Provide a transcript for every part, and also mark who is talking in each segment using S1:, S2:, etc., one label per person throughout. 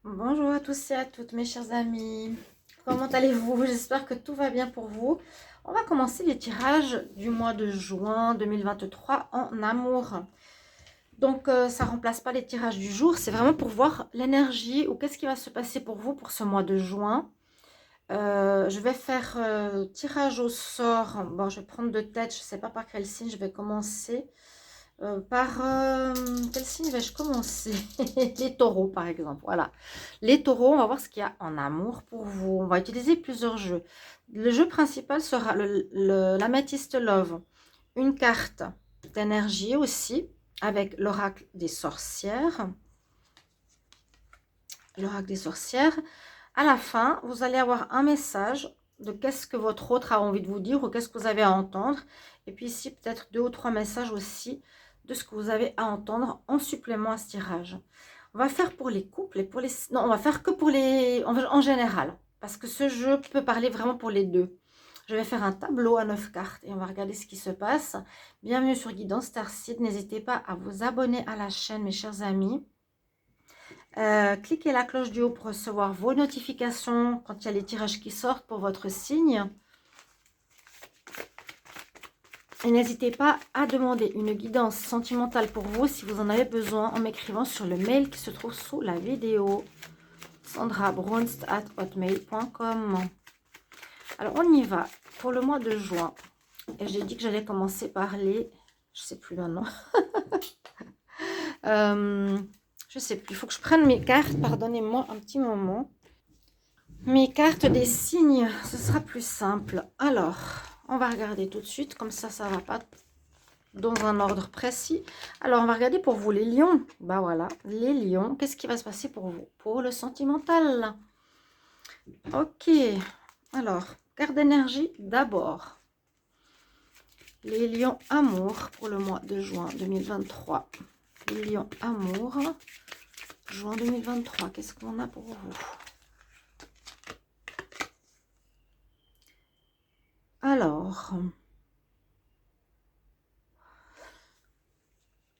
S1: Bonjour à tous et à toutes mes chers amis, comment allez-vous? J'espère que tout va bien pour vous. On va commencer les tirages du mois de juin 2023 en amour. Donc ça ne remplace pas les tirages du jour, c'est vraiment pour voir l'énergie ou qu'est-ce qui va se passer pour vous pour ce mois de juin. Je vais faire tirage au sort. Bon, je vais prendre de tête, je ne sais pas par quel signe je vais commencer. Quel signe vais-je commencer? Les taureaux, par exemple. Voilà. Les taureaux, on va voir ce qu'il y a en amour pour vous. On va utiliser plusieurs jeux. Le jeu principal sera l'améthyste love. Une carte d'énergie aussi, avec l'oracle des sorcières. L'oracle des sorcières. À la fin, vous allez avoir un message de qu'est-ce que votre autre a envie de vous dire ou qu'est-ce que vous avez à entendre. Et puis ici, peut-être 2 ou 3 messages aussi de ce que vous avez à entendre en supplément à ce tirage. On va faire pour les couples et pour les... Non, on va faire que pour les... en général. Parce que ce jeu peut parler vraiment pour les deux. Je vais faire un tableau à 9 cartes et on va regarder ce qui se passe. Bienvenue sur Guidance Starseed. N'hésitez pas à vous abonner à la chaîne, mes chers amis. Cliquez la cloche du haut pour recevoir vos notifications quand il y a les tirages qui sortent pour votre signe. Et n'hésitez pas à demander une guidance sentimentale pour vous si vous en avez besoin en m'écrivant sur le mail qui se trouve sous la vidéo. sandrabrunst@hotmail.com. Alors on y va pour le mois de juin. Et j'ai dit que j'allais commencer par les... Je sais plus maintenant. Je sais plus. Il faut que je prenne mes cartes. Pardonnez-moi un petit moment. Mes cartes des signes, ce sera plus simple. Alors, on va regarder tout de suite. Comme ça va pas dans un ordre précis. Alors, on va regarder pour vous les lions. Bah voilà, les lions. Qu'est-ce qui va se passer pour vous? Pour le sentimental. Ok. Alors, carte d'énergie d'abord. Les lions amour pour le mois de juin 2023. Les lions amour, juin 2023. Qu'est-ce qu'on a pour vous? Alors,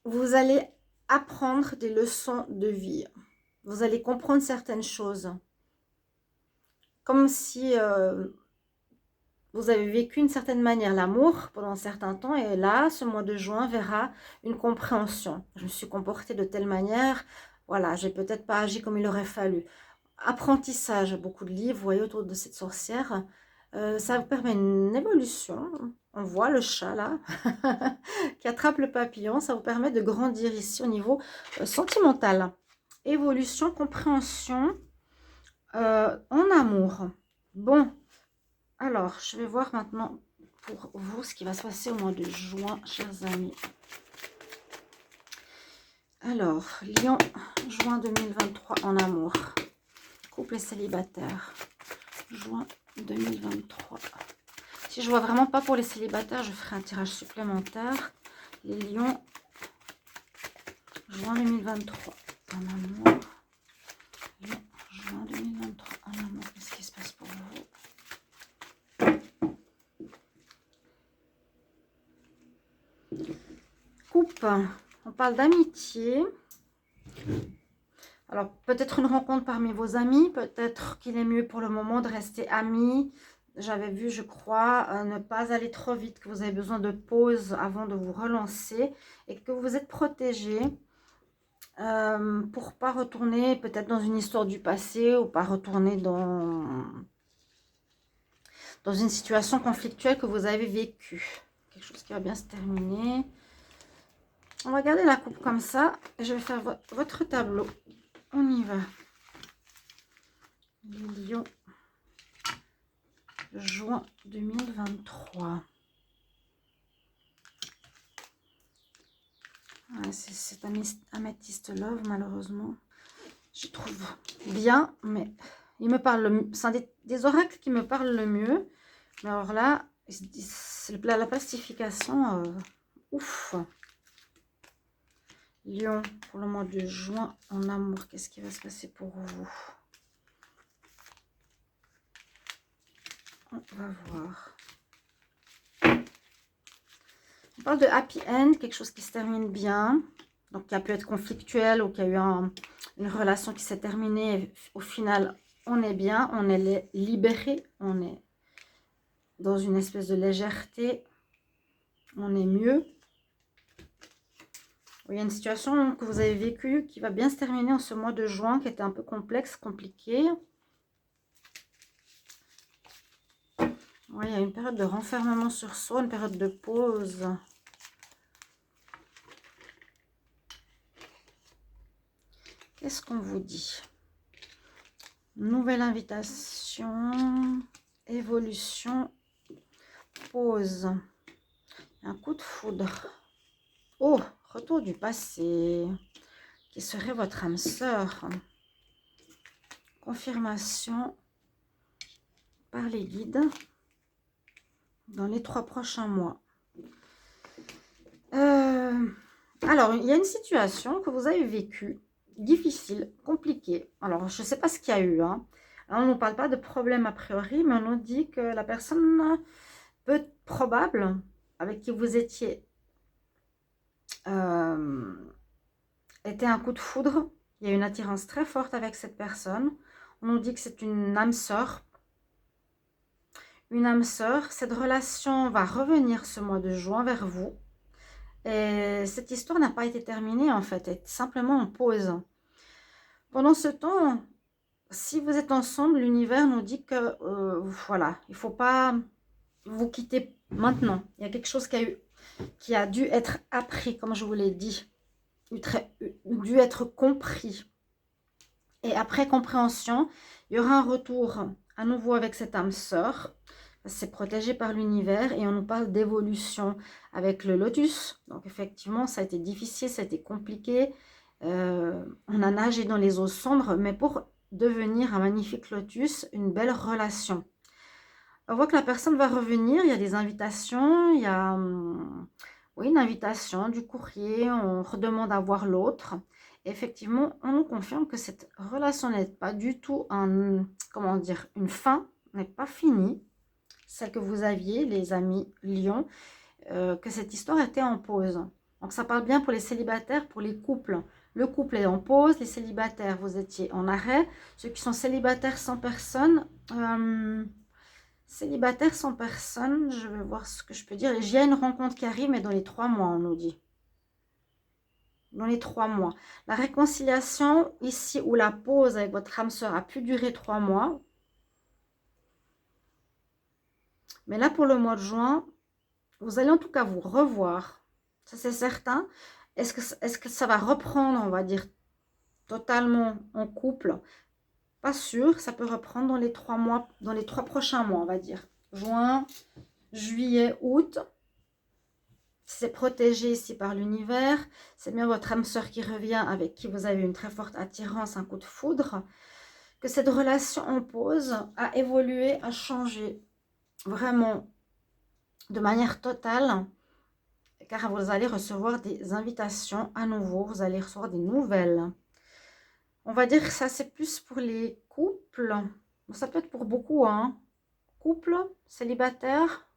S1: vous allez apprendre des leçons de vie. Vous allez comprendre certaines choses. Comme si vous avez vécu une certaine manière l'amour pendant un certain temps. Et là, ce mois de juin verra une compréhension. Je me suis comportée de telle manière. Voilà, j'ai peut-être pas agi comme il aurait fallu. Apprentissage, beaucoup de livres, vous voyez, autour de cette sorcière. Ça vous permet une évolution. On voit le chat là qui attrape le papillon. Ça vous permet de grandir ici au niveau sentimental. Évolution, compréhension en amour. Bon, alors je vais voir maintenant pour vous ce qui va se passer au mois de juin, chers amis. Alors, Lion, juin 2023 en amour. Couple et célibataire. Juin 2023. Si je vois vraiment pas pour les célibataires, je ferai un tirage supplémentaire. Les lions, juin 2023 en amour. Lion, juin 2023 en amour. Qu'est-ce qui se passe pour vous? Coupe, on parle d'amitié. Alors, peut-être une rencontre parmi vos amis, peut-être qu'il est mieux pour le moment de rester amis. J'avais vu, je crois, ne pas aller trop vite, que vous avez besoin de pause avant de vous relancer et que vous êtes protégé pour pas retourner peut-être dans une histoire du passé ou pas retourner dans une situation conflictuelle que vous avez vécue. Quelque chose qui va bien se terminer. On va garder la coupe comme ça. Je vais faire votre tableau. On y va. Les lions. Juin 2023. Ouais, c'est un améthyste love, malheureusement. Je trouve bien, mais il me parle. C'est des oracles qui me parlent le mieux. Mais alors là, la pacification, ouf. Lion, pour le mois de juin en amour, qu'est-ce qui va se passer pour vous? On va voir. On parle de happy end, quelque chose qui se termine bien. donc qui a pu être conflictuel ou qui a eu une relation qui s'est terminée. Au final, on est bien, on est libéré, on est dans une espèce de légèreté, on est mieux. Il y a une situation que vous avez vécue qui va bien se terminer en ce mois de juin, qui était un peu complexe, compliqué. Oui, il y a une période de renfermement sur soi, une période de pause. Qu'est-ce qu'on vous dit? Nouvelle invitation, évolution, pause. Un coup de foudre. Oh, retour du passé. Qui serait votre âme sœur? Confirmation par les guides dans les 3 prochains mois. Alors, il y a une situation que vous avez vécue, difficile, compliquée. Alors, je ne sais pas ce qu'il y a eu. Hein. Alors, on ne nous parle pas de problème a priori, mais on nous dit que la personne peut probable avec qui vous étiez était un coup de foudre. Il y a une attirance très forte avec cette personne. On nous dit que c'est une âme sœur. Une âme sœur. Cette relation va revenir ce mois de juin vers vous. Et cette histoire n'a pas été terminée en fait, elle est simplement en pause. Pendant ce temps, si vous êtes ensemble, l'univers nous dit que voilà, il ne faut pas vous quitter maintenant. Il y a quelque chose qui a dû être appris, comme je vous l'ai dit, dû être compris. Et après compréhension, il y aura un retour à nouveau avec cette âme sœur. C'est protégé par l'univers et on nous parle d'évolution avec le lotus. Donc effectivement, ça a été difficile, ça a été compliqué. On a nagé dans les eaux sombres, mais pour devenir un magnifique lotus, une belle relation. On voit que la personne va revenir, il y a des invitations, il y a oui, une invitation, du courrier, on redemande à voir l'autre. Effectivement, on nous confirme que cette relation n'est pas du tout comment dire, une fin, n'est pas finie. Celle que vous aviez, les amis Lion, que cette histoire était en pause. Donc ça parle bien pour les célibataires, pour les couples. Le couple est en pause, les célibataires, vous étiez en arrêt. Ceux qui sont célibataires sans personne, célibataires sans personne, je vais voir ce que je peux dire. Il y a une rencontre qui arrive, mais dans les 3 mois, on nous dit. Dans les 3 mois. La réconciliation, ici, où la pause avec votre âme sœur a pu durer 3 mois. Mais là, pour le mois de juin, vous allez en tout cas vous revoir. Ça, c'est certain. Est-ce que ça va reprendre, on va dire, totalement en couple? Pas sûr. Ça peut reprendre dans les 3 mois, dans les 3 prochains mois, on va dire. Juin, juillet, août. C'est protégé ici par l'univers. C'est bien votre âme sœur qui revient, avec qui vous avez une très forte attirance, un coup de foudre. Que cette relation en pause a évolué, a changé. Vraiment, de manière totale, car vous allez recevoir des invitations à nouveau, vous allez recevoir des nouvelles. On va dire que ça, c'est plus pour les couples. Ça peut être pour beaucoup, hein. Couple, célibataire.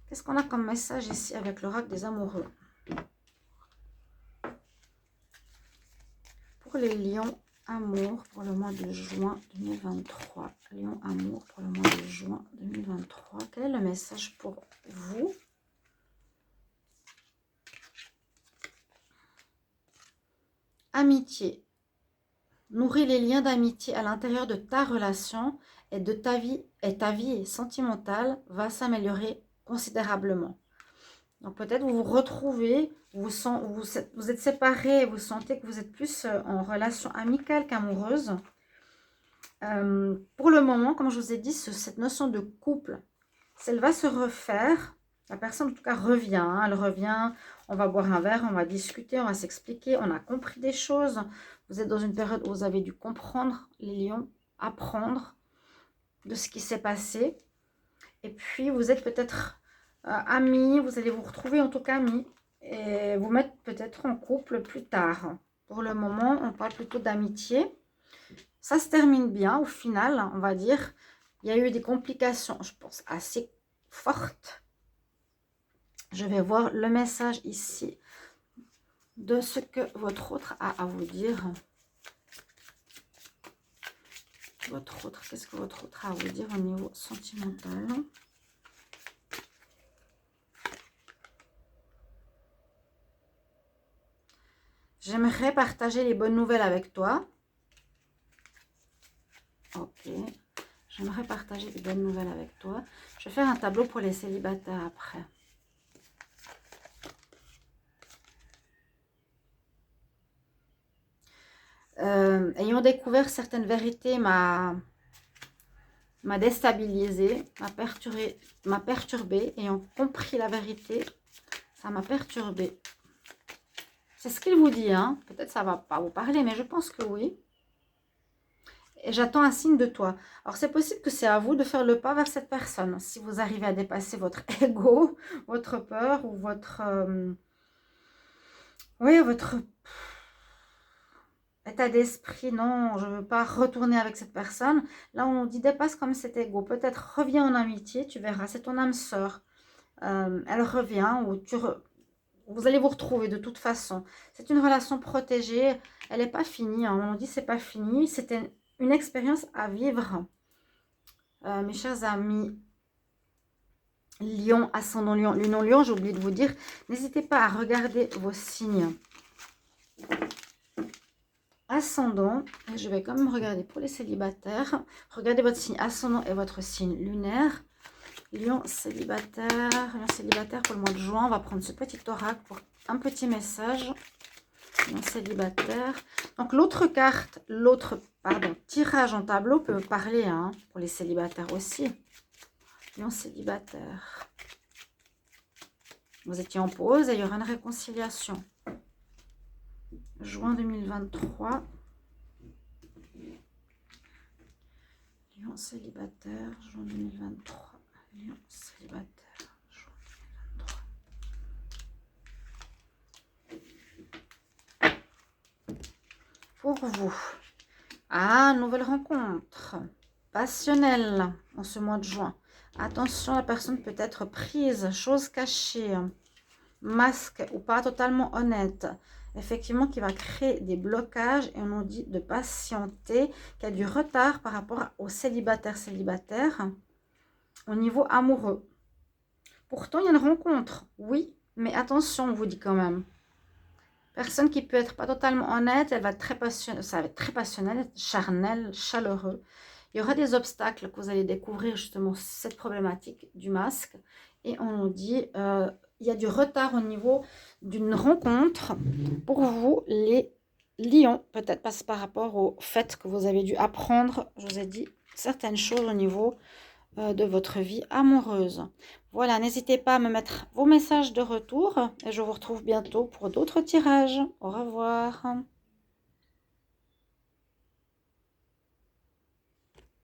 S1: Qu'est-ce qu'on a comme message ici avec l'oracle des amoureux? Pour les lions, amour pour le mois de juin 2023. Lion, amour pour le mois de juin 2023. Quel est le message pour vous? Amitié. Nourris les liens d'amitié à l'intérieur de ta relation et de ta vie sentimentale va s'améliorer considérablement. Donc peut-être vous vous retrouvez, vous êtes séparés, vous sentez que vous êtes plus en relation amicale qu'amoureuse. Pour le moment, comme je vous ai dit, cette notion de couple, elle va se refaire. La personne, en tout cas, revient. Hein, elle revient, on va boire un verre, on va discuter, on va s'expliquer. On a compris des choses. Vous êtes dans une période où vous avez dû comprendre, les lions, apprendre de ce qui s'est passé. Et puis, vous êtes peut-être amis, vous allez vous retrouver en tout cas amis. Et vous mettre peut-être en couple plus tard. Pour le moment, on parle plutôt d'amitié. Ça se termine bien au final, on va dire. Il y a eu des complications, je pense, assez fortes. Je vais voir le message ici de ce que votre autre a à vous dire. Votre autre, qu'est-ce que votre autre a à vous dire au niveau sentimental? J'aimerais partager les bonnes nouvelles avec toi. Ok. J'aimerais partager les bonnes nouvelles avec toi. Je vais faire un tableau pour les célibataires après. Ayant découvert certaines vérités m'a déstabilisé, m'a perturbé. Ayant compris la vérité, ça m'a perturbé. C'est ce qu'il vous dit, hein. Peut-être ça ne va pas vous parler, mais je pense que oui. Et j'attends un signe de toi. Alors, c'est possible que c'est à vous de faire le pas vers cette personne. Si vous arrivez à dépasser votre ego, votre peur ou votre... oui, votre état d'esprit. Non, je ne veux pas retourner avec cette personne. Là, on dit dépasse comme cet ego. Peut-être reviens en amitié, tu verras. C'est ton âme sœur. Elle revient ou vous allez vous retrouver de toute façon. C'est une relation protégée. Elle n'est pas finie. Hein. On dit c'est pas fini. C'était une expérience à vivre. Mes chers amis, Lion, ascendant Lion, Lunon Lion, j'ai oublié de vous dire, n'hésitez pas à regarder vos signes. Ascendant, et je vais quand même regarder pour les célibataires. Regardez votre signe ascendant et votre signe lunaire. Lion célibataire pour le mois de juin. On va prendre ce petit oracle pour un petit message. Lion célibataire. Donc l'autre carte, tirage en tableau peut parler hein, pour les célibataires aussi. Lion célibataire. Vous étiez en pause et il y aura une réconciliation. Juin 2023. Lion célibataire, juin 2023. Lion célibataire, juin 2023. Pour vous. Ah, nouvelle rencontre. Passionnelle en ce mois de juin. Attention, la personne peut être prise, chose cachée, masque ou pas totalement honnête. Effectivement, qui va créer des blocages et on nous dit de patienter, qu'il y a du retard par rapport aux célibataires au niveau amoureux. Pourtant, il y a une rencontre, oui, mais attention, on vous dit quand même. Personne qui peut être pas totalement honnête, elle va être très passionnelle, ça va être très passionnel, charnel, chaleureux. Il y aura des obstacles que vous allez découvrir justement cette problématique du masque. Et on nous dit, il y a du retard au niveau d'une rencontre pour vous, les lions. Peut-être parce par rapport au fait que vous avez dû apprendre, je vous ai dit, certaines choses au niveau de votre vie amoureuse. Voilà, n'hésitez pas à me mettre vos messages de retour et je vous retrouve bientôt pour d'autres tirages. Au revoir.